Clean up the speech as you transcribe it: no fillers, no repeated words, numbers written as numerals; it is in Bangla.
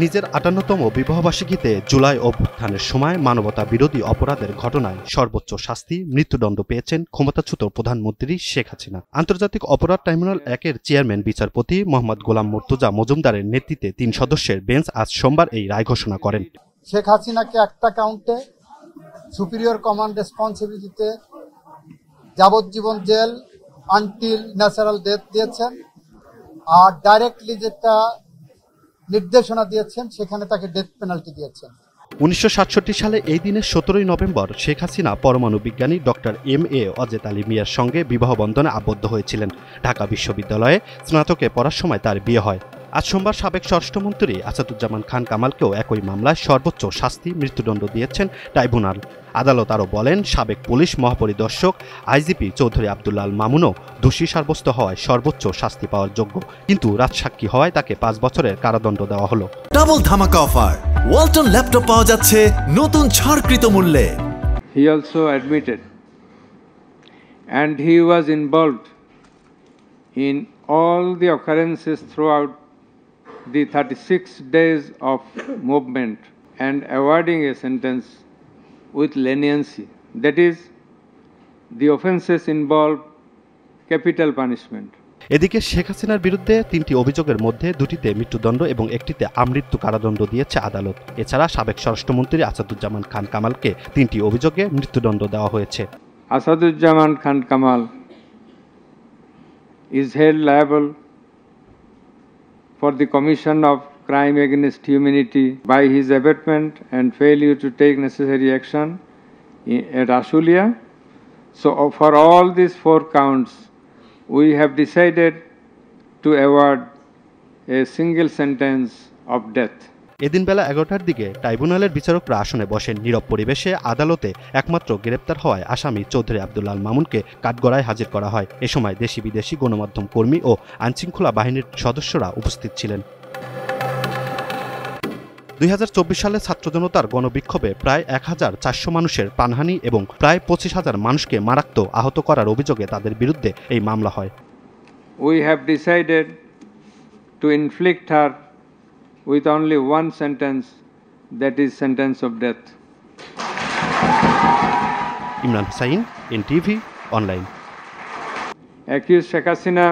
নিজের ৫৮তম বিবাহবার্ষিকীতে জুলাই অভ্যুত্থানের সময় মানবতা বিরোধী অপরাধের ঘটনায় সর্বোচ্চ শাস্তি মৃত্যুদণ্ড পেয়েছেন ক্ষমতাচ্যুত প্রধানমন্ত্রী শেখ হাসিনা। আন্তর্জাতিক অপরাধ ট্রাইব্যুনাল ১-এর চেয়ারম্যান বিচারপতি মোহাম্মদ গোলাম মুর্তজা মজুমদারের নেতৃত্বে ৩ সদস্যের বেঞ্চ আজ সোমবার এই রায় ঘোষণা করেন। শেখ হাসিনাকে একটা কাউন্টে সুপিরিয়র কমান্ড রেসপন্সিবিলিটিতে যাবজ্জীবন জেল আনটিল ন্যাচারাল ডেথ দিয়েছেন, আর ডাইরেক্টলি যেটা নির্দেশনা দিয়েছেন সেখানে তাকে ডেথ পেনাল্টি দিয়েছেন। ১৯৬৭ সালে এই দিনের ১৭ই নভেম্বর শেখ হাসিনা পরমাণু বিজ্ঞানী ডক্টর এম.এ. অজেদ আলী মিয়ার সঙ্গে বিবাহ বন্ধনে আবদ্ধ হয়েছিলেন। ঢাকা বিশ্ববিদ্যালয়ে স্নাতকে পড়ার সময় তার বিয়ে হয়। আজ সোমবার সাবেক স্বরাষ্ট্রমন্ত্রী আসাদুজ্জামান খান কামালকেও একই মামলায় সর্বোচ্চ শাস্তি মৃত্যুদণ্ড দিয়েছেন ট্রাইব্যুনাল। আদালত আরও বলেন, সাবেক পুলিশ মহাপরিদর্শক আইজিপি চৌধুরী আব্দুল্লাহ আল মামুনও দোষী সাব্যস্ত হওয়ায় সর্বোচ্চ শাস্তি পাওয়ার যোগ্য, কিন্তু রাজসাক্ষী হওয়ায় তাকে 5 বছরের কারাদণ্ড দেওয়া হলো। ডাবল ধামাকা অফার, ওয়ালটন ল্যাপটপ পাওয়া যাচ্ছে নতুন ছাড়কৃত মূল্যে। He also admitted and he was involved in all the occurrences throughout the 36 days of movement and awarding a sentence with leniency. That is, the offences involve capital punishment. এদিকে শেখ হাসিনার বিরুদ্ধে 3টি অভিযোগের মধ্যে 2টিতে মৃত্যুদণ্ড এবং 1টিতে আমৃত্যু কারাদণ্ড দিয়েছে আদালত। এছাড়া সাবেক স্বরাষ্ট্রমন্ত্রী আসাদুজ্জামান খান কামালকে 3টি অভিযোগে মৃত্যুদণ্ড দেওয়া হয়েছে। Asaduজ্জামান Khan Kamal is held liable for the commission of crime against humanity by his abatement and failure to take necessary action at Ashulia. So for all these 4 counts, we have decided to award a single sentence of death. এদিন বেলা 11টার দিকে ট্রাইব্যুনালের বিচারকরা আসনে বসেন। নীরব পরিবেশে আদালতে একমাত্র গ্রেপ্তার হওয়ায় আসামি চৌধুরী আব্দুল্লাহ আল মামুনকে কাঠগড়ায় হাজির করা হয়। এ সময় দেশি বিদেশি গণমাধ্যম কর্মী ও আইনশৃঙ্খলা বাহিনীর সদস্যরা উপস্থিত ছিলেন। ২০২৪ সালে ছাত্র জনতার গণবিক্ষোভে প্রায় ১,৪০০ মানুষের প্রাণহানি এবং প্রায় ২৫,০০০ মানুষকে মারাত্মক আহত করার অভিযোগে তাদের বিরুদ্ধে এই মামলা হয়। We have decided to inflict her with only one sentence, that is sentence of death. Imran Hussain, NTV online. Accused Sheikh Hasina